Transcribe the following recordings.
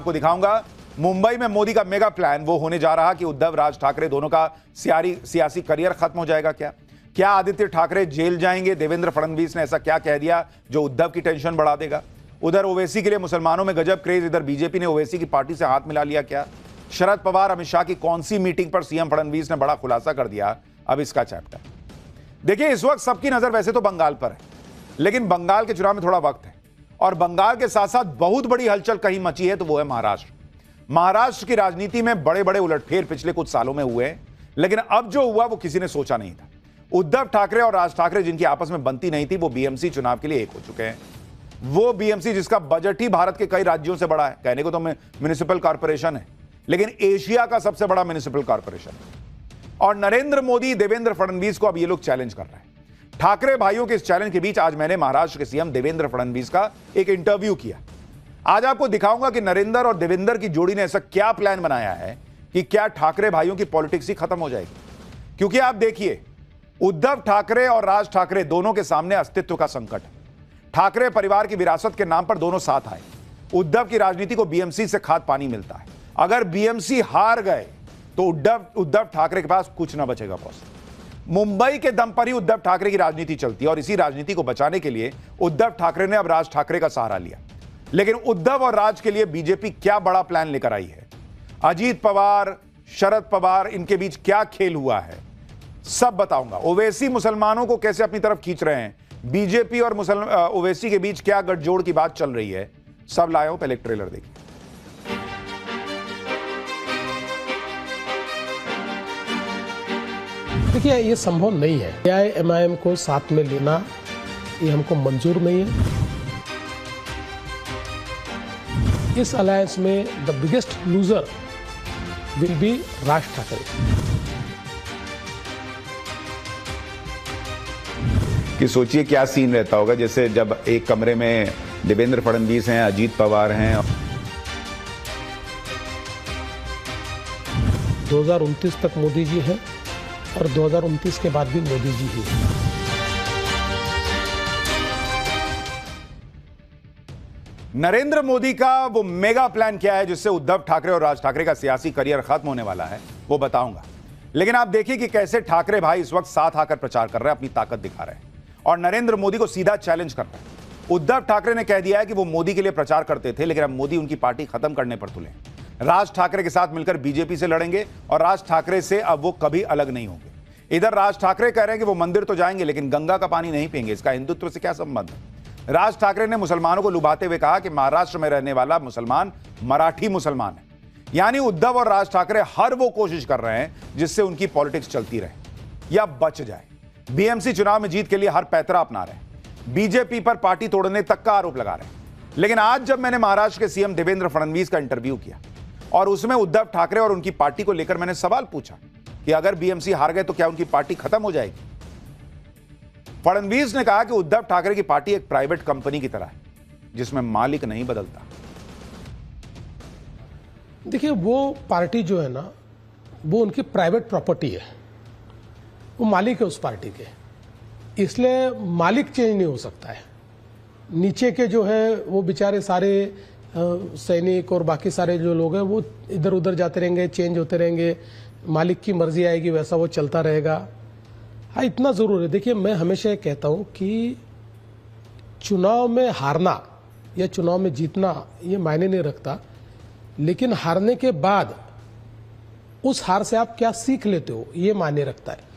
आपको दिखाऊंगा मुंबई में मोदी का मेगा प्लान वो होने जा रहा कि उद्धव राज ठाकरे दोनों का सियासी करियर खत्म हो जाएगा। क्या आदित्य ठाकरे जेल जाएंगे? देवेंद्र फडणवीस ने ऐसा क्या कह दिया जो उद्धव की टेंशन बढ़ा देगा? उधर ओवैसी के लिए मुसलमानों में गजब क्रेज, इधर बीजेपी ने ओवैसी की पार्टी से हाथ मिला लिया। क्या शरद पवार अमित शाह की कौन सी मीटिंग पर सीएम फडणवीस ने बड़ा खुलासा कर दिया? अब इसका चैप्टर देखिए। इस वक्त सबकी नजर वैसे तो बंगाल पर है, लेकिन बंगाल के चुनाव में थोड़ा वक्त है और बंगाल के साथ साथ बहुत बड़ी हलचल कहीं मची है, तो वो है महाराष्ट्र। महाराष्ट्र की राजनीति में बड़े बड़े उलटफेर पिछले कुछ सालों में हुए हैं, लेकिन अब जो हुआ वो किसी ने सोचा नहीं था। उद्धव ठाकरे और राज ठाकरे जिनकी आपस में बनती नहीं थी, वो बीएमसी चुनाव के लिए एक हो चुके हैं। वो बीएमसी जिसका बजट ही भारत के कई राज्यों से बड़ा है, कहने को तो म्युनिसिपल कॉर्पोरेशन है, लेकिन एशिया का सबसे बड़ा म्युनिसिपल कॉर्पोरेशन है। और नरेंद्र मोदी, देवेंद्र फडणवीस को अब ये लोग चैलेंज कर रहे हैं। ठाकरे भाइयों के इस चैलेंज के बीच आज मैंने महाराष्ट्र के सीएम देवेंद्र फडणवीस का एक इंटरव्यू किया। आज आपको दिखाऊंगा कि नरेंद्र और देवेंद्र की जोड़ी ने ऐसा क्या प्लान बनाया है कि क्या ठाकरे भाइयों की पॉलिटिक्स ही खत्म हो जाएगी। क्योंकि आप देखिए, उद्धव ठाकरे और राज ठाकरे दोनों के सामने अस्तित्व का संकट है। ठाकरे परिवार की विरासत के नाम पर दोनों साथ आए। उद्धव की राजनीति को बीएमसी से खाद पानी मिलता है। अगर बीएमसी हार गए तो उद्धव ठाकरे के पास कुछ ना बचेगा बॉस। मुंबई के दम पर ही उद्धव ठाकरे की राजनीति चलती है और इसी राजनीति को बचाने के लिए उद्धव ठाकरे ने अब राज ठाकरे का सहारा लिया। लेकिन उद्धव और राज के लिए बीजेपी क्या बड़ा प्लान लेकर आई है? अजीत पवार, शरद पवार, इनके बीच क्या खेल हुआ है, सब बताऊंगा। ओवैसी मुसलमानों को कैसे अपनी तरफ खींच रहे हैं, बीजेपी और ओवैसी के बीच क्या गठजोड़ की बात चल रही है, सब लाया हूं। पहले एक ट्रेलर देखिए। देखिए, ये संभव नहीं है। एआईएमआईएम को साथ में लेना ये हमको मंजूर नहीं है। इस अलायंस में the biggest loser will be Raj Thackeray. कि सोचिए क्या सीन रहता होगा, जैसे जब एक कमरे में देवेंद्र फडणवीस हैं, अजीत पवार हैं। 2029 तक मोदी जी हैं और 2029 के बाद भी मोदी जी ही हैं। नरेंद्र मोदी का वो मेगा प्लान क्या है जिससे उद्धव ठाकरे और राज ठाकरे का सियासी करियर खत्म होने वाला है, वो बताऊंगा। लेकिन आप देखिए कि कैसे ठाकरे भाई इस वक्त साथ आकर प्रचार कर रहे हैं, अपनी ताकत दिखा रहे हैं और नरेंद्र मोदी को सीधा चैलेंज कर रहे हैं। उद्धव ठाकरे ने कह दिया है कि वो मोदी के लिए प्रचार करते थे, लेकिन अब मोदी उनकी पार्टी खत्म करने पर तुले। राज ठाकरे के साथ मिलकर बीजेपी से लड़ेंगे और राज ठाकरे से अब वो कभी अलग नहीं होंगे। इधर राज ठाकरे कह रहे हैं कि वो मंदिर तो जाएंगे लेकिन गंगा का पानी नहीं पिएंगे। इसका हिंदुत्व से क्या संबंध है? राज ठाकरे ने मुसलमानों को लुभाते हुए कहा कि महाराष्ट्र में रहने वाला मुसलमान मराठी मुसलमान है। यानी उद्धव और राज ठाकरे हर वो कोशिश कर रहे हैं जिससे उनकी पॉलिटिक्स चलती रहे या बच जाए। बीएमसी चुनाव में जीत के लिए हर पैतरा अपना रहे हैं, बीजेपी पर पार्टी तोड़ने तक का आरोप लगा रहे हैं। लेकिन आज जब मैंने महाराष्ट्र के सीएम देवेंद्र फडणवीस का इंटरव्यू किया और उसमें उद्धव ठाकरे और उनकी पार्टी को लेकर मैंने सवाल पूछा कि अगर बीएमसी हार गए तो क्या उनकी पार्टी खत्म हो जाएगी? फडणवीस ने कहा कि उद्धव ठाकरे की पार्टी एक प्राइवेट कंपनी की तरह है जिसमें मालिक नहीं बदलता। देखिए, वो पार्टी जो है ना, वो उनकी प्राइवेट प्रॉपर्टी है। वो मालिक है उस पार्टी के, इसलिए मालिक चेंज नहीं हो सकता है। नीचे के जो है वो बेचारे सारे सैनिक और बाकी सारे जो लोग हैं वो इधर उधर जाते रहेंगे, चेंज होते रहेंगे, मालिक की मर्जी आएगी वैसा वो चलता रहेगा। हाँ, इतना जरूर है। देखिए, मैं हमेशा ये कहता हूं कि चुनाव में हारना या चुनाव में जीतना ये मायने नहीं रखता, लेकिन हारने के बाद उस हार से आप क्या सीख लेते हो ये मायने रखता है।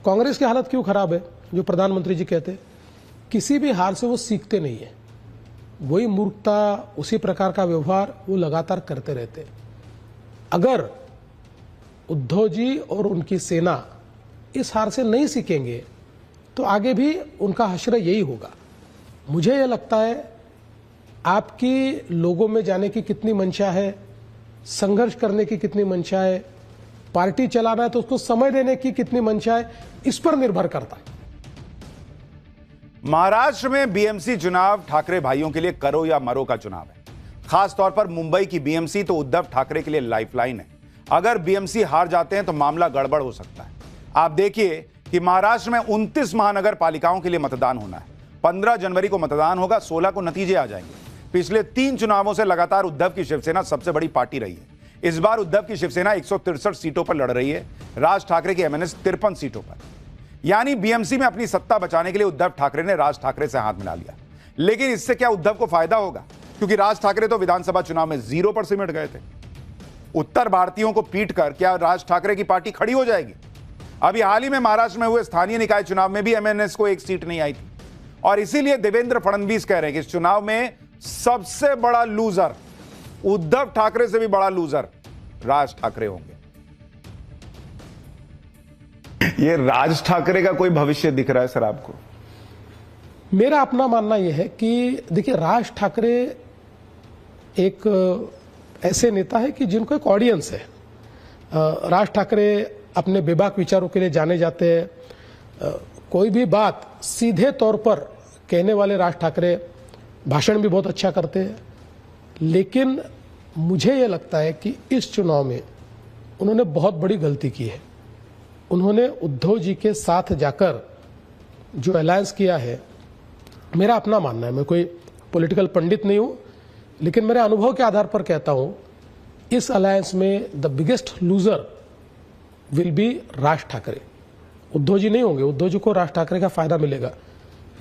कांग्रेस की हालत क्यों खराब है? जो प्रधानमंत्री जी कहते, किसी भी हार से वो सीखते नहीं है, वही मूर्खता, उसी प्रकार का व्यवहार वो लगातार करते रहते। अगर उद्धव जी और उनकी सेना इस हार से नहीं सीखेंगे तो आगे भी उनका हश्र यही होगा। मुझे यह लगता है आपकी लोगों में जाने की कितनी मंशा है, संघर्ष करने की कितनी मंशा है, पार्टी चलाना है तो उसको समय देने की कितनी मंशा है, इस पर निर्भर करता है। महाराष्ट्र में बीएमसी चुनाव ठाकरे भाइयों के लिए करो या मरो का चुनाव है। खास तौर पर मुंबई की बीएमसी तो उद्धव ठाकरे के लिए लाइफलाइन है। अगर बीएमसी हार जाते हैं तो मामला गड़बड़ हो सकता है। आप देखिए कि महाराष्ट्र में 29 महानगर पालिकाओं के लिए मतदान होना है। 15 जनवरी को मतदान होगा, 16 को नतीजे आ जाएंगे। पिछले 3 चुनावों से लगातार उद्धव की शिवसेना सबसे बड़ी पार्टी रही है। इस बार उद्धव की शिवसेना 163 सीटों पर लड़ रही है, राज ठाकरे की एमएनएस 53 सीटों पर। यानी बीएमसी में अपनी सत्ता बचाने के लिए उद्धव ठाकरे ने राज ठाकरे से हाथ मिला लिया। लेकिन इससे क्या उद्धव को फायदा होगा? क्योंकि राज ठाकरे तो विधानसभा चुनाव में 0 पर सिमट गए थे। उत्तर भारतीयों को पीटकर क्या राज ठाकरे की पार्टी खड़ी हो जाएगी? अभी हाल ही में महाराष्ट्र में हुए स्थानीय निकाय चुनाव में भी एमएनएस को 1 सीट नहीं आई थी, और इसीलिए देवेंद्र फडणवीस कह रहे हैं कि इस चुनाव में सबसे बड़ा लूजर, उद्धव ठाकरे से भी बड़ा लूजर राज ठाकरे होंगे। ये राज ठाकरे का कोई भविष्य दिख रहा है सर आपको? मेरा अपना मानना यह है कि देखिए, राज ठाकरे एक ऐसे नेता है कि जिनको एक ऑडियंस है। राज ठाकरे अपने बेबाक विचारों के लिए जाने जाते हैं। कोई भी बात सीधे तौर पर कहने वाले राज ठाकरे, भाषण भी बहुत अच्छा करते हैं। लेकिन मुझे यह लगता है कि इस चुनाव में उन्होंने बहुत बड़ी गलती की है। उन्होंने उद्धव जी के साथ जाकर जो अलायंस किया है, मेरा अपना मानना है, मैं कोई पॉलिटिकल पंडित नहीं हूं, लेकिन मेरे अनुभव के आधार पर कहता हूं, इस अलायंस में the biggest loser will be Raj Thackeray. Uddhav ji नहीं होंगे। उद्धव जी को राज ठाकरे का फायदा मिलेगा,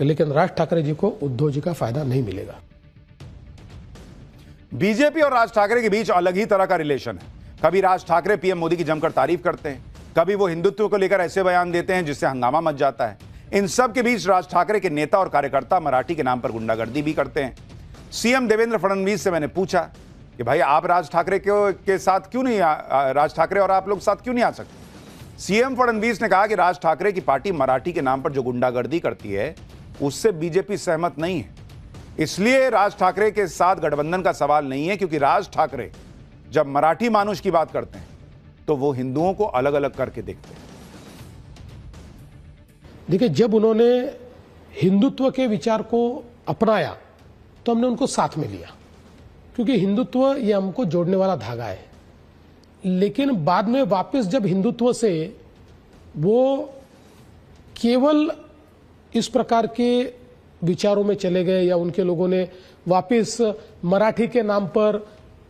लेकिन राज ठाकरे जी को उद्धव जी का फायदा नहीं मिलेगा। बीजेपी और राज ठाकरे के बीच अलग ही तरह का रिलेशन है। कभी राज ठाकरे पीएम मोदी की जमकर तारीफ करते हैं, कभी वो हिंदुत्व को लेकर ऐसे बयान देते हैं जिससे हंगामा मच जाता है। इन सब के बीच राज ठाकरे के नेता और कार्यकर्ता मराठी के नाम पर गुंडागर्दी भी करते हैं। सीएम देवेंद्र फडणवीस से मैंने पूछा कि भाई आप राज ठाकरे के साथ क्यों नहीं, राज ठाकरे और आप लोग साथ क्यों नहीं आ सकते? सीएम फडणवीस ने कहा कि राज ठाकरे की पार्टी मराठी के नाम पर जो गुंडागर्दी करती है उससे बीजेपी सहमत नहीं है, इसलिए राज ठाकरे के साथ गठबंधन का सवाल नहीं है। क्योंकि राज ठाकरे जब मराठी मानुष की बात करते हैं तो वो हिंदुओं को अलग अलग करके देखते हैं। देखिए, जब उन्होंने हिंदुत्व के विचार को अपनाया तो हमने उनको साथ में लिया, क्योंकि हिंदुत्व ये हमको जोड़ने वाला धागा है। लेकिन बाद में वापस जब हिंदुत्व से वो केवल इस प्रकार के विचारों में चले गए, या उनके लोगों ने वापस मराठी के नाम पर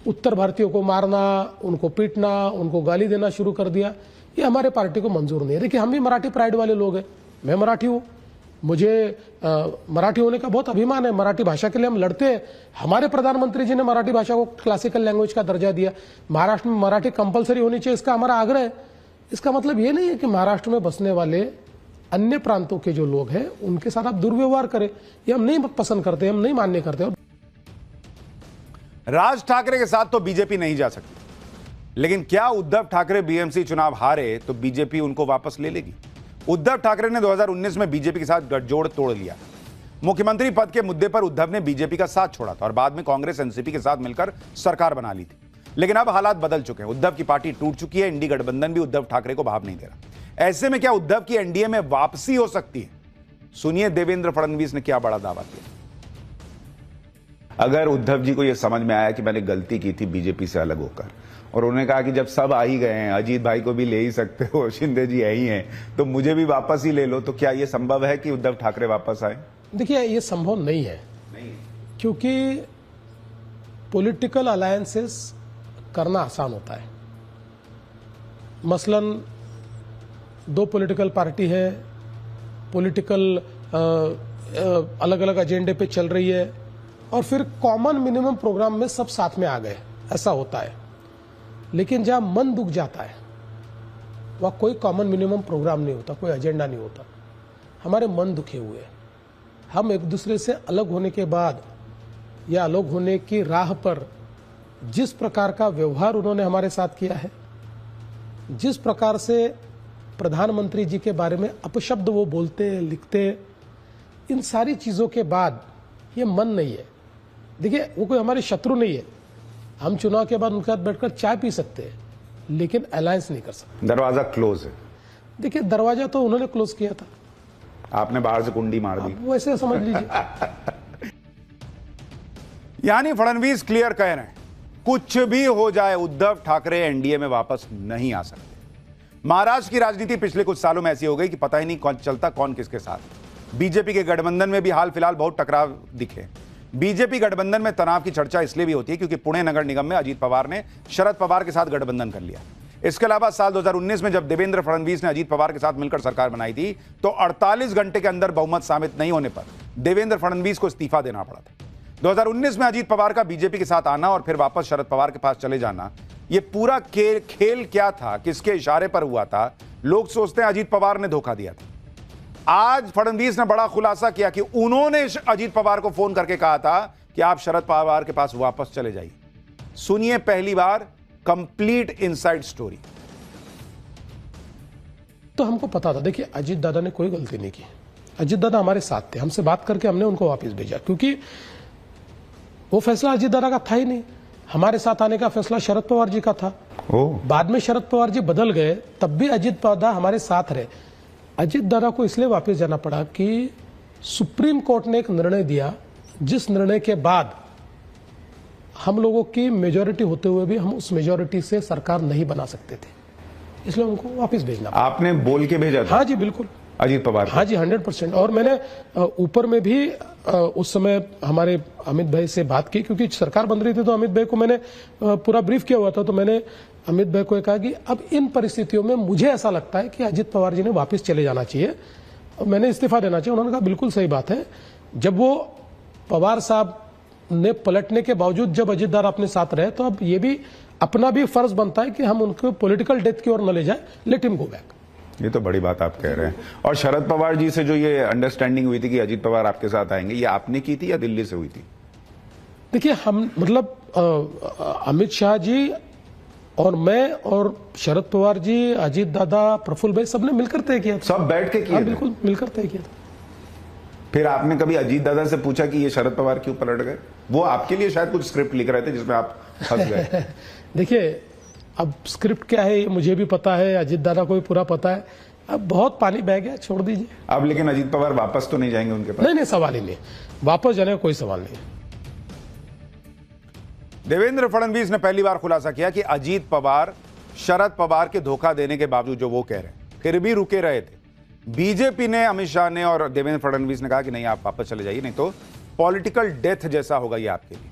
उत्तर भारतीयों को मारना, उनको पीटना, उनको गाली देना शुरू कर दिया, ये हमारे पार्टी को मंजूर नहीं है। देखिए, हम भी मराठी प्राइड वाले लोग हैं। मैं मराठी हूँ, मुझे मराठी होने का बहुत अभिमान है। मराठी भाषा के लिए हम लड़ते हैं। हमारे प्रधानमंत्री जी ने मराठी भाषा को क्लासिकल लैंग्वेज का दर्जा दिया। महाराष्ट्र में मराठी कंपलसरी होनी चाहिए, इसका हमारा आग्रह है। इसका मतलब ये नहीं है कि महाराष्ट्र में बसने वाले अन्य प्रांतों के जो लोग हैं उनके साथ आप दुर्व्यवहार करें, ये हम नहीं पसंद करते, हम नहीं मान्य करते। राज ठाकरे के साथ तो बीजेपी नहीं जा सकती, लेकिन क्या उद्धव ठाकरे बीएमसी चुनाव हारे तो बीजेपी उनको वापस ले लेगी? उद्धव ठाकरे ने 2019 में बीजेपी के साथ गठजोड़ तोड़ लिया। मुख्यमंत्री पद के मुद्दे पर उद्धव ने बीजेपी का साथ छोड़ा था और बाद में कांग्रेस एनसीपी के साथ मिलकर सरकार बना ली थी। लेकिन अब हालात बदल चुके हैं, उद्धव की पार्टी टूट चुकी है। इंडी गठबंधन भी उद्धव ठाकरे को भाव नहीं दे रहा। ऐसे में क्या उद्धव की एनडीए में वापसी हो सकती है? सुनिए देवेंद्र फडणवीस ने क्या बड़ा दावा किया। अगर उद्धव जी को यह समझ में आया कि मैंने गलती की थी बीजेपी से अलग होकर, और उन्होंने कहा कि जब सब आ ही गए हैं, अजीत भाई को भी ले ही सकते हो, शिंदे जी यही हैं, तो मुझे भी वापस ही ले लो, तो क्या यह संभव है कि उद्धव ठाकरे वापस आए? देखिए, ये संभव नहीं है, क्योंकि पॉलिटिकल अलायंसेस करना आसान होता है। मसलन 2 पॉलिटिकल पार्टी है, पॉलिटिकल अलग अलग एजेंडे पे चल रही है, और फिर कॉमन मिनिमम प्रोग्राम में सब साथ में आ गए, ऐसा होता है। लेकिन जहां मन दुख जाता है वहां कोई कॉमन मिनिमम प्रोग्राम नहीं होता, कोई एजेंडा नहीं होता। हमारे मन दुखे हुए हैं। हम एक दूसरे से अलग होने के बाद या अलग होने की राह पर जिस प्रकार का व्यवहार उन्होंने हमारे साथ किया है, जिस प्रकार से प्रधानमंत्री जी के बारे में अपशब्द वो बोलते लिखते, इन सारी चीजों के बाद ये मन नहीं है। देखिए, वो कोई हमारे शत्रु नहीं है। हम चुनाव के बाद उनके साथ बैठकर चाय पी सकते हैं, लेकिन अलायंस नहीं कर सकते। दरवाजा क्लोज है। देखिए, दरवाजा तो उन्होंने क्लोज किया था, आपने बाहर से कुंडी मार दी, वैसे समझ लीजिए। यानी फडणवीस क्लियर कह रहे हैं, कुछ भी हो जाए उद्धव ठाकरे एनडीए में वापस नहीं आ सकते। महाराष्ट्र की राजनीति पिछले कुछ सालों में ऐसी हो गई कि पता ही नहीं कौन चलता कौन किसके साथ। बीजेपी के गठबंधन में भी हाल फिलहाल बहुत टकराव दिखे। बीजेपी गठबंधन में तनाव की चर्चा इसलिए भी होती है क्योंकि पुणे नगर निगम में अजीत पवार ने शरद पवार के साथ गठबंधन कर लिया। इसके अलावा साल 2019 में जब देवेंद्र फडणवीस ने अजीत पवार के साथ मिलकर सरकार बनाई थी तो 48 घंटे के अंदर बहुमत साबित नहीं होने पर देवेंद्र फडणवीस को इस्तीफा देना पड़ा था। 2019 में अजीत पवार का बीजेपी के साथ आना और फिर वापस शरद पवार के पास चले जाना, यह पूरा खेल क्या था, किसके इशारे पर हुआ था? लोग सोचते हैं अजीत पवार ने धोखा दिया था। आज फडणवीस ने बड़ा खुलासा किया कि उन्होंने अजीत पवार को फोन करके कहा था कि आप शरद पवार के पास वापस चले जाइए। सुनिए पहली बार कंप्लीट इनसाइड स्टोरी। तो हमको पता था, देखिए अजीत दादा ने कोई गलती नहीं की। अजीत दादा हमारे साथ थे, हमसे बात करके हमने उनको वापस भेजा, क्योंकि वो फैसला अजीत दादा का था ही नहीं। हमारे साथ आने का फैसला शरद पवार जी का था। बाद में शरद पवार जी बदल गए, तब भी अजीत दादा हमारे साथ रहे। अजीत दादा को इसलिए वापस जाना पड़ा कि सुप्रीम कोर्ट ने एक निर्णय दिया, जिस निर्णय के बाद हम लोगों की मेजॉरिटी होते हुए भी हम उस मेजॉरिटी से सरकार नहीं बना सकते थे, इसलिए उनको वापस भेजना पड़ा। आपने बोल के भेजा था? हाँ जी बिल्कुल, अजीत पवार? हाँ जी 100%। और मैंने ऊपर में भी उस समय हमारे अमित भाई से बात की, क्योंकि सरकार बन रही थी, तो अमित भाई को मैंने पूरा ब्रीफ किया हुआ था। तो मैंने अमित भाई को कहा कि अब इन परिस्थितियों में मुझे ऐसा लगता है कि अजीत पवार जी ने वापस चले जाना चाहिए, मैंने इस्तीफा देना चाहिए। उन्होंने कहा बिल्कुल सही बात है। जब वो पवार साहब ने पलटने के बावजूद जब अजीत दादा अपने साथ रहे, तो अब ये भी अपना भी फर्ज बनता है कि हम उनको पॉलिटिकल डेथ की ओर न ले जाए, लेट हिम गो बैक। ये तो बड़ी बात आप कह रहे हैं। और शरद पवार जी से जो ये अंडरस्टैंडिंग हुई थी कि अजीत पवार आपके साथ आएंगे, ये आपने की थी या दिल्ली से हुई थी? देखिए हम मतलब अमित शाह जी और मैं और शरद पवार जी, अजीत दादा, प्रफुल्ल भाई, सबने मिलकर तय किया था। सब बैठ के किया? हाँ बिल्कुल, मिलकर तय किया था। फिर आपने कभी अजीत दादा से पूछा कि ये शरद पवार क्यों पलट गए? वो आपके लिए शायद कुछ स्क्रिप्ट लिख रहे थे जिसमें आप फंस गए। देखिए अब स्क्रिप्ट क्या है ये मुझे भी पता है, अजीत दादा को भी पूरा पता है। अब बहुत पानी बह गया, छोड़ दीजिए। अब लेकिन अजीत पवार वापस तो नहीं जाएंगे उनके पास? नहीं, सवाल ही नहीं, वापस जाने का कोई सवाल नहीं। देवेंद्र फडणवीस ने पहली बार खुलासा किया कि अजीत पवार शरद पवार के धोखा देने के बावजूद, जो वो कह रहे हैं, फिर भी रुके रहे थे। बीजेपी ने, अमित शाह ने और देवेंद्र फडणवीस ने कहा कि नहीं, आप वापस चले जाइए, नहीं तो पॉलिटिकल डेथ जैसा होगा ये आपके लिए।